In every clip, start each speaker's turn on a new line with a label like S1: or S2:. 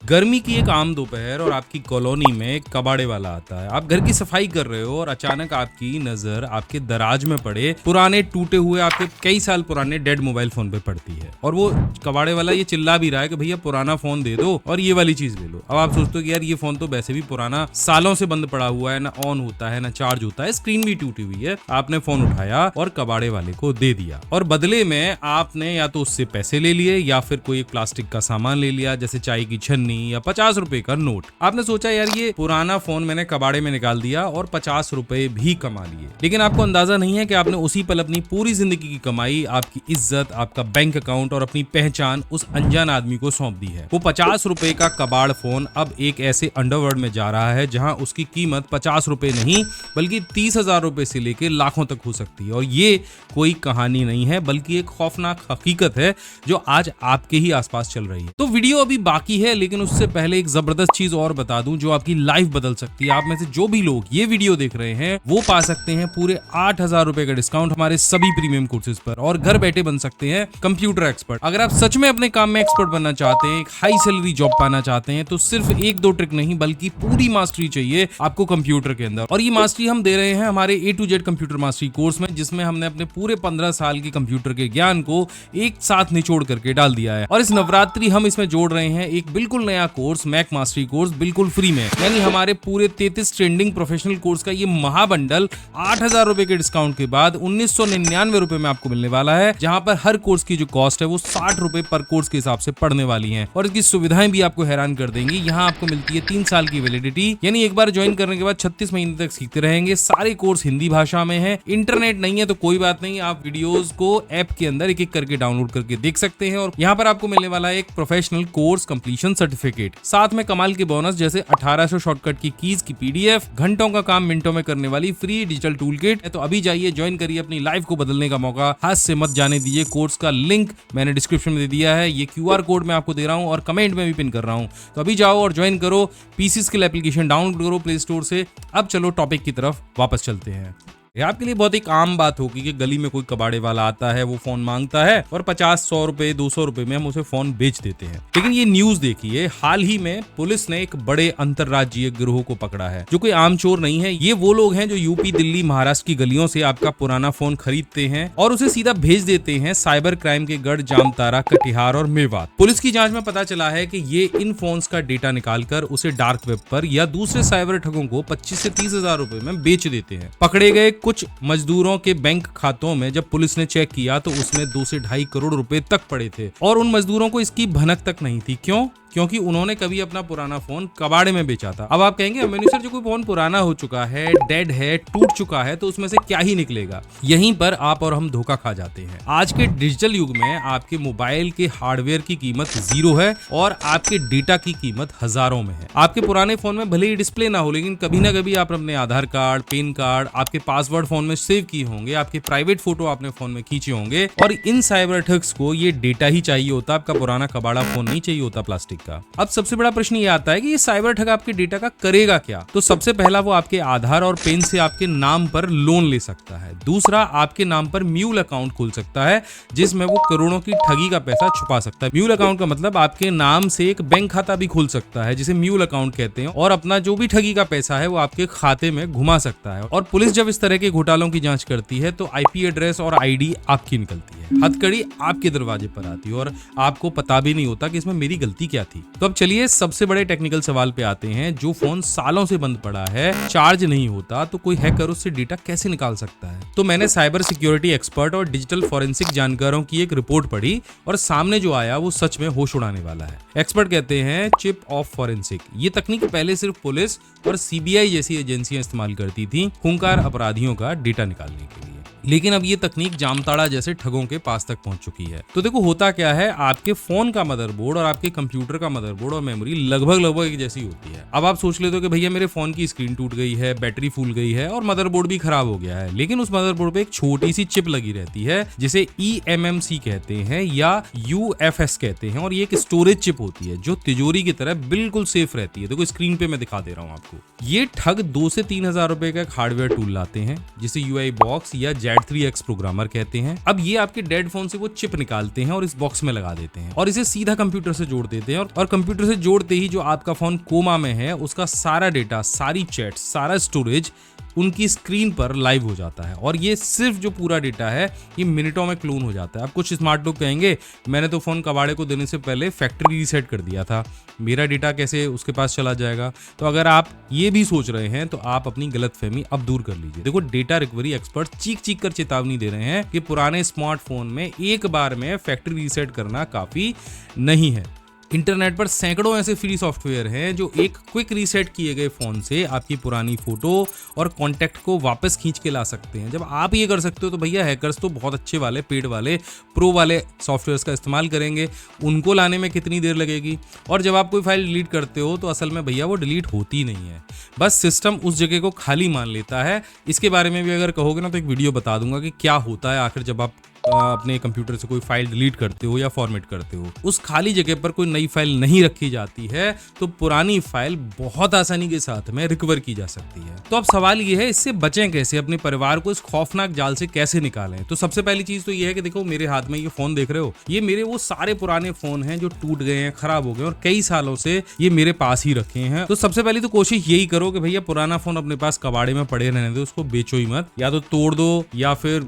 S1: गर्मी की एक आम दोपहर और आपकी कॉलोनी में एक कबाड़े वाला आता है। आप घर की सफाई कर रहे हो और अचानक आपकी नजर आपके दराज में पड़े पुराने टूटे हुए आपके कई साल पुराने डेड मोबाइल फोन पे पड़ती है और वो कबाड़े वाला ये चिल्ला भी रहा है कि भैया पुराना फोन दे दो और ये वाली चीज ले लो। अब आप सोचते हो कि यार ये फोन तो वैसे भी पुराना, सालों से बंद पड़ा हुआ है, ना ऑन होता है ना चार्ज होता है, स्क्रीन भी टूटी हुई है। आपने फोन उठाया और कबाड़े वाले को दे दिया और बदले में आपने या तो उससे पैसे ले लिए या फिर कोई एक प्लास्टिक का सामान ले लिया, जैसे चाय की छन्नी या 50 रुपए का नोट। आपने सोचा यार ये पुराना फोन मैंने कबाड़े में निकाल दिया और 50 रुपए भी कमा लिए, लेकिन आपको अंदाजा नहीं है कि आपने उसी पल अपनी पूरी जिंदगी की कमाई, आपकी इज्जत, आपका बैंक अकाउंट और अपनी पहचान उस अनजान आदमी को सौंप दी है। वो 50 रुपए का कबाड़ फोन अब एक ऐसे अंडरवर्ल्ड में जा रहा है जहां उसकी कीमत 50 रुपए नहीं बल्कि 30,000 रुपए से लेकर लाखों तक हो सकती है। और ये कोई कहानी नहीं है बल्कि एक खौफनाक हकीकत है जो आज आपके ही आसपास चल रही है। तो वीडियो अभी बाकी है, लेकिन उससे पहले एक जबरदस्त चीज और बता दूं जो आपकी लाइफ बदल सकती है। आप में से जो भी लोग ये वीडियो देख रहे हैं वो पा सकते हैं पूरे 8,000 रुपए का डिस्काउंट हमारे सभी प्रीमियम कोर्सेज पर और घर बैठे बन सकते हैं कंप्यूटर एक्सपर्ट। अगर आप सच में अपने काम में एक्सपर्ट बनना चाहते हैं, एक हाई सैलरी जॉब पाना चाहते हैं, तो सिर्फ एक दो ट्रिक नहीं बल्कि पूरी मास्टरी चाहिए आपको कंप्यूटर के अंदर। और ये मास्टरी हम दे रहे हैं हमारे A to Z computer mastery course में, जिसमें हमने अपने पूरे 15 साल के कंप्यूटर के ज्ञान को एक साथ निचोड़ करके डाल दिया है। और इस नवरात्रि हम इसमें जोड़ रहे हैं एक बिल्कुल नया कोर्स, मैक मास्टरी कोर्स, बिल्कुल फ्री में। यानी हमारे पूरे 33 ट्रेंडिंग प्रोफेशनल कोर्स का ये महाबंडल 8,000 रुपए के डिस्काउंट के बाद 1999 रुपए में आपको मिलने वाला है, जहां पर हर कोर्स की जो कॉस्ट है वो 60 रुपए पर कोर्स के हिसाब से पड़ने वाली है। और इसकी सुविधाएं भी आपको हैरान कर देंगी। यहाँ आपको मिलती है 3 साल की वैलिडिटी, यानी एक बार ज्वाइन करने के बाद 36 महीने तक सीखते रहेंगे। सारे कोर्स हिंदी भाषा में है। इंटरनेट नहीं है तो कोई बात नहीं, आप वीडियोस को ऐप के अंदर एक एक करके डाउनलोड करके देख सकते हैं। और यहाँ पर आपको मिलने वाला है एक प्रोफेशनल कोर्स कंप्लीशन सर्टिफिकेट, साथ में कमाल के बोनस जैसे 1800 शॉर्टकट की कीज की PDF, घंटों का काम मिनटों में करने वाली फ्री डिजिटल टूल किट। तो अभी जाइए, ज्वाइन करिए, अपनी लाइफ को बदलने का मौका हाथ से मत जाने दीजिए। कोर्स का लिंक मैंने डिस्क्रिप्शन में दे दिया है, ये QR कोड मैं आपको दे रहा हूँ और कमेंट में भी पिन कर रहा हूँ। तो अभी जाओ और ज्वाइन करो, PC स्किल एप्लीकेशन डाउनलोड करो प्ले स्टोर से। अब चलो टॉपिक की तरफ वापस चलते हैं। आपके लिए बहुत एक आम बात होगी कि गली में कोई कबाड़े वाला आता है, वो फोन मांगता है और 50, 100 रुपए, 200 रुपए में हम उसे फोन बेच देते हैं। लेकिन ये न्यूज देखिए, हाल ही में पुलिस ने एक बड़े अंतरराज्यीय गिरोह को पकड़ा है जो कोई आम चोर नहीं है। ये वो लोग हैं जो यूपी, दिल्ली, महाराष्ट्र की गलियों से आपका पुराना फोन खरीदते हैं और उसे सीधा भेज देते हैं साइबर क्राइम के गढ़ जामतारा, कटिहार और मेवात। पुलिस की जांच में पता चला है कि ये इन फोन्स का डेटा निकालकर उसे डार्क वेब पर या दूसरे साइबर ठगों को 25 से 30,000 रुपए में बेच देते हैं। पकड़े गए कुछ मजदूरों के बैंक खातों में जब पुलिस ने चेक किया तो उसमें 2 से 2.5 करोड़ रुपए तक पड़े थे और उन मजदूरों को इसकी भनक तक नहीं थी। क्यों? क्योंकि उन्होंने कभी अपना पुराना फोन कबाड़े में बेचा था। अब आप कहेंगे अमेनु सर, जो कोई फोन पुराना हो चुका है, डेड है, टूट चुका है, तो उसमें से क्या ही निकलेगा। यहीं पर आप और हम धोखा खा जाते हैं। आज के डिजिटल युग में आपके मोबाइल के हार्डवेयर की कीमत 0 है और आपके डेटा की कीमत हजारों में है। आपके पुराने फोन में भले ही डिस्प्ले ना हो, लेकिन कभी ना कभी आप अपने आधार कार्ड, पैन कार्ड, आपके पासवर्ड फोन में सेव किए होंगे, आपके प्राइवेट फोटो आपने फोन में खींचे होंगे और इन साइबर ठग्स को ये डेटा ही चाहिए होता, आपका पुराना कबाड़ा फोन नहीं चाहिए होता प्लास्टिक का। अब सबसे बड़ा प्रश्न ये आता है कि ये साइबर ठग आपके डेटा का करेगा क्या। तो सबसे पहला, वो आपके आधार और पैन से आपके नाम पर लोन ले सकता है। दूसरा, आपके नाम पर म्यूल अकाउंट खोल सकता है जिसमें वो करोड़ों की ठगी का पैसा छुपा सकता है। म्यूल अकाउंट का मतलब आपके नाम से एक बैंक खाता भी खोल सकता है जिसे म्यूल अकाउंट कहते हैं और अपना जो भी ठगी का पैसा है वो आपके खाते में घुमा सकता है। और पुलिस जब इस तरह के घोटालों की जांच करती है तो IP एड्रेस और ID आपकी निकलती है, हथकड़ी आपके दरवाजे पर आती है और आपको पता भी नहीं होता कि इसमें मेरी गलती क्या थी। तो अब चलिए सबसे बड़े टेक्निकल सवाल पे आते हैं। जो फोन सालों से बंद पड़ा है, चार्ज नहीं होता, तो कोई हैकर उससे डेटा कैसे निकाल सकता है। तो मैंने साइबर सिक्योरिटी एक्सपर्ट और डिजिटल फॉरेंसिक जानकारों की एक रिपोर्ट पढ़ी और सामने जो आया वो सच में होश उड़ाने वाला है। एक्सपर्ट कहते हैं चिप ऑफ फॉरेंसिक। ये तकनीक पहले सिर्फ पुलिस और CBI जैसी एजेंसियां इस्तेमाल करती थी खूंखार अपराधियों का डेटा निकालने के लिए, लेकिन अब ये तकनीक जामताड़ा जैसे ठगों के पास तक पहुंच चुकी है। तो देखो होता क्या है, आपके फोन का मदरबोर्ड और आपके कंप्यूटर का मदरबोर्ड और मेमोरी लगभग एक जैसी होती है। अब आप सोच लेते हो कि भैया मेरे फोन की स्क्रीन टूट गई है, बैटरी फूल गई है और मदरबोर्ड भी खराब हो गया है, लेकिन उस मदरबोर्ड पे एक छोटी सी चिप लगी रहती है जिसे eMMC कहते हैं या UFS कहते हैं और ये एक स्टोरेज चिप होती है जो तिजोरी की तरह बिल्कुल सेफ रहती है। देखो स्क्रीन पे मैं दिखा दे रहा हूँ आपको। ये ठग 2 से 3 हजार रुपए का एक हार्डवेयर टूल लाते हैं जिसे UI बॉक्स या Z3X प्रोग्रामर कहते हैं। अब ये आपके डेड फोन से वो चिप निकालते हैं और इस बॉक्स में लगा देते हैं और इसे सीधा कंप्यूटर से जोड़ देते हैं और कंप्यूटर से जोड़ते ही जो आपका फोन कोमा में है उसका सारा डेटा, सारी चैट, सारा स्टोरेज उनकी स्क्रीन पर लाइव हो जाता है और ये सिर्फ जो पूरा डेटा है ये मिनटों में क्लोन हो जाता है। अब कुछ स्मार्ट लोग कहेंगे मैंने तो फोन कबाड़े को देने से पहले फैक्ट्री रीसेट कर दिया था, मेरा डेटा कैसे उसके पास चला जाएगा। तो अगर आप ये भी सोच रहे हैं तो आप अपनी गलतफहमी अब दूर कर लीजिए। देखो, डेटा रिकवरी एक्सपर्ट चीख चीख कर चेतावनी दे रहे हैं कि पुराने स्मार्टफोन में एक बार में फैक्ट्री रीसेट करना काफी नहीं है। इंटरनेट पर सैकड़ों ऐसे फ्री सॉफ्टवेयर हैं जो एक क्विक रीसेट किए गए फोन से आपकी पुरानी फोटो और कॉन्टैक्ट को वापस खींच के ला सकते हैं। जब आप ये कर सकते हो तो भैया हैकर्स तो बहुत अच्छे वाले, पेड वाले, प्रो वाले सॉफ्टवेयर्स का इस्तेमाल करेंगे, उनको लाने में कितनी देर लगेगी। और जब आप कोई फाइल डिलीट करते हो तो असल में भैया वो डिलीट होती नहीं है, बस सिस्टम उस जगह को खाली मान लेता है। इसके बारे में भी अगर कहोगे ना तो एक वीडियो बता दूंगा कि क्या होता है आखिर जब आप अपने कंप्यूटर से कोई फाइल डिलीट करते हो या फॉर्मेट करते हो। उस खाली जगह पर कोई नई फाइल नहीं रखी जाती है तो पुरानी फाइल बहुत आसानी के साथ में रिकवर की जा सकती है। तो अब सवाल ये है, इससे बचें कैसे, अपने परिवार को इस खौफनाक जाल से कैसे निकालें। तो सबसे पहली चीज तो ये है कि देखो, मेरे हाथ में ये फोन देख रहे हो, ये मेरे वो सारे पुराने फोन हैं जो टूट गए हैं, खराब हो गए और कई सालों से ये मेरे पास ही रखे हैं। तो सबसे पहले तो कोशिश यही करो कि भैया पुराना फोन अपने पास कबाड़े में पड़े रहने दो, उसको बेचो ही मत, या तो तोड़ दो या फिर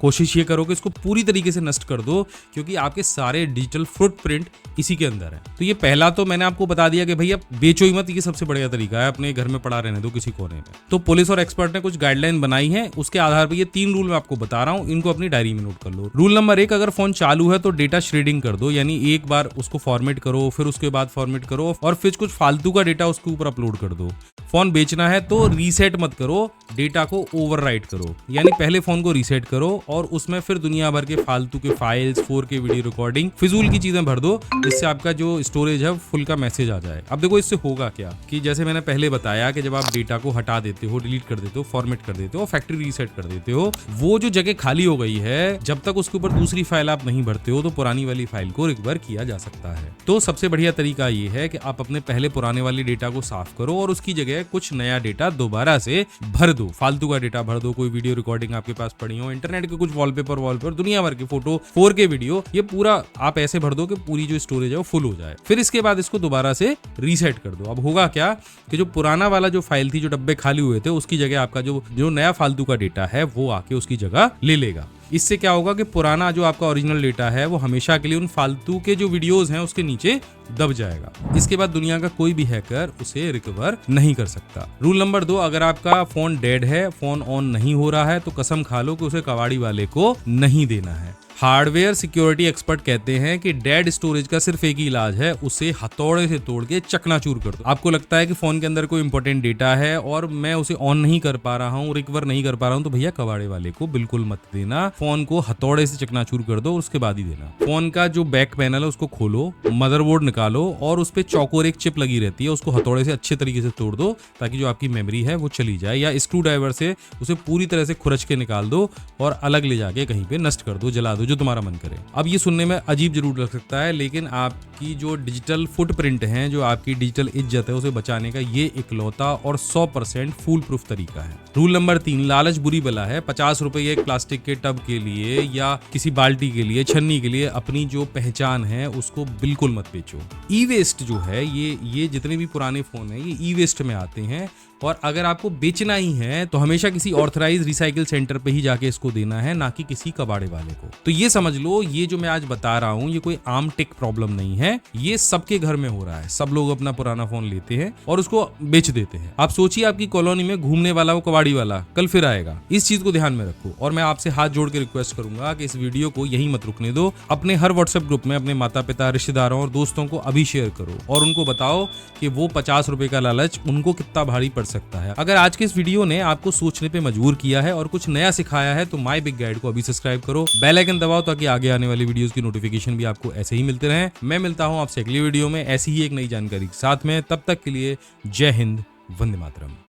S1: कोशिश ये करो कि इसको पूरी तरीके से नष्ट कर दो, क्योंकि आपके सारे डिजिटल फुटप्रिंट इसी के अंदर है। तो ये पहला तो मैंने आपको बता दिया कि भैया बेचो ही मत, ये सबसे बढ़िया तरीका है, अपने घर में पड़ा रहने दो किसी कोने में। तो पुलिस और एक्सपर्ट ने कुछ गाइडलाइन बनाई है, उसके आधार पर ये 3 रूल मैं आपको बता रहा हूं, इनको अपनी डायरी में नोट कर लो। रूल नंबर 1, अगर फोन चालू है तो डेटा श्रेडिंग कर दो, यानी एक बार उसको फॉर्मेट करो, फिर उसके बाद फॉर्मेट करो और फिर कुछ फालतू का डेटा उसके ऊपर अपलोड कर दो। फोन बेचना है तो रीसेट मत करो, डेटा को ओवरराइट करो, यानी पहले फोन को रीसेट करो और उसमें फिर दुनिया भर के फालतू के फाइल्स, 4K वीडियो रिकॉर्डिंग, फिजूल की चीजें भर दो, इससे आपका जो स्टोरेज है फुल का मैसेज आ जाए। अब देखो, इससे होगा क्या कि जैसे मैंने पहले बताया कि जब आप डेटा को हटा देते हो, डिलीट कर देते हो, फॉर्मेट कर देते हो, फैक्ट्री रीसेट कर देते हो, वो जो जगह खाली हो गई है, जब तक उसके ऊपर दूसरी फाइल आप नहीं भरते हो तो पुरानी वाली फाइल को रिकवर किया जा सकता है। तो सबसे बढ़िया तरीका ये है कि आप अपने पहले पुराने वाली डेटा को साफ करो और उसकी जगह कुछ नया डेटा दोबारा से भर दो, फालतू का डेटा भर दो, कोई वीडियो रिकॉर्डिंग आपके पास पड़ी हो, इंटरनेट के कुछ वॉलपेपर, दुनिया भर के फोटो, 4K वीडियो, ये पूरा आप ऐसे भर दो कि पूरी जो स्टोरेज है वो फुल हो जाए। फिर इसके बाद इसको दोबारा से रीसेट कर दो। अब होगा क्या कि जो पुराना वाला जो फाइल थी, जो डब्बे खाली हुए थे, उसकी जगह आपका जो नया फालतू का डेटा है वो आके उसकी जगह ले लेगा। इससे क्या होगा कि पुराना जो आपका ओरिजिनल डेटा है वो हमेशा के लिए उन फालतू के जो वीडियोस हैं उसके नीचे दब जाएगा। इसके बाद दुनिया का कोई भी हैकर उसे रिकवर नहीं कर सकता। रूल नंबर 2, अगर आपका फोन डेड है, फोन ऑन नहीं हो रहा है, तो कसम खा लो कि उसे कबाड़ी वाले को नहीं देना है। हार्डवेयर सिक्योरिटी एक्सपर्ट कहते हैं कि डेड स्टोरेज का सिर्फ एक ही इलाज है, उसे हथौड़े से तोड़ के चकनाचूर कर दो। आपको लगता है कि फोन के अंदर कोई इंपॉर्टेंट डेटा है और मैं उसे ऑन नहीं कर पा रहा हूँ, रिकवर नहीं कर पा रहा हूँ, तो भैया कबाड़े वाले को बिल्कुल मत देना, फोन को हथौड़े से चकनाचूर कर दो, उसके बाद ही देना। फोन का जो बैक पैनल है उसको खोलो, मदरबोर्ड निकालो और उस पे चौकोर एक चिप लगी रहती है, उसको हथौड़े से अच्छे तरीके से तोड़ दो ताकि जो आपकी मेमोरी है वो चली जाए, या स्क्रू ड्राइवर से उसे पूरी तरह से खुरच के निकाल दो और अलग ले जाके कहीं पे नष्ट कर दो, जला दो, जो तुम्हारा मन करे। अब ये सुनने में अजीब जरूर लग सकता है, लेकिन आपकी जो डिजिटल फुटप्रिंट है, जो आपकी डिजिटल इज्जत है, उसे बचाने का ये इकलौता और 100% फूल प्रूफ तरीका है। रूल नंबर 3, लालच बुरी बला है। 50 रुपए एक प्लास्टिक के टब के लिए या किसी बाल्टी के लिए, छन्नी के लिए अपनी जो पहचान है उसको बिल्कुल मत बेचो। ई वेस्ट जो है, ये जितने भी पुराने फोन है ये ई वेस्ट में आते हैं, और अगर आपको बेचना ही है तो हमेशा किसी ऑथराइज रिसाइकिल सेंटर पे ही जाके इसको देना है, ना कि किसी कबाड़े वाले को। तो ये समझ लो, ये जो मैं आज बता रहा हूँ ये कोई आम टेक प्रॉब्लम नहीं है, ये सबके घर में हो रहा है। सब लोग अपना पुराना फोन लेते हैं और उसको बेच देते हैं। आप सोचिए, आपकी कॉलोनी में घूमने वाला वो कबाड़ी वाला कल फिर आएगा। इस चीज को ध्यान में रखो और मैं आपसे हाथ जोड़ के रिक्वेस्ट करूंगा कि इस वीडियो को यही मत रुकने दो। अपने हर व्हाट्सएप ग्रुप में अपने माता पिता, रिश्तेदारों और दोस्तों को अभी शेयर करो और उनको बताओ कि वो 50 रुपए का लालच उनको कितना भारी पड़ सकता है। अगर आज के इस वीडियो ने आपको सोचने पे मजबूर किया है और कुछ नया सिखाया है तो माय बिग गाइड को अभी सब्सक्राइब करो, बेल आइकन दबाओ ताकि आगे आने वाली वीडियोस की नोटिफिकेशन भी आपको ऐसे ही मिलते रहें। मैं मिलता हूं आपसे अगली वीडियो में ऐसी ही एक नई जानकारी के साथ में। तब तक के लिए जय हिंद, वंदे मातरम।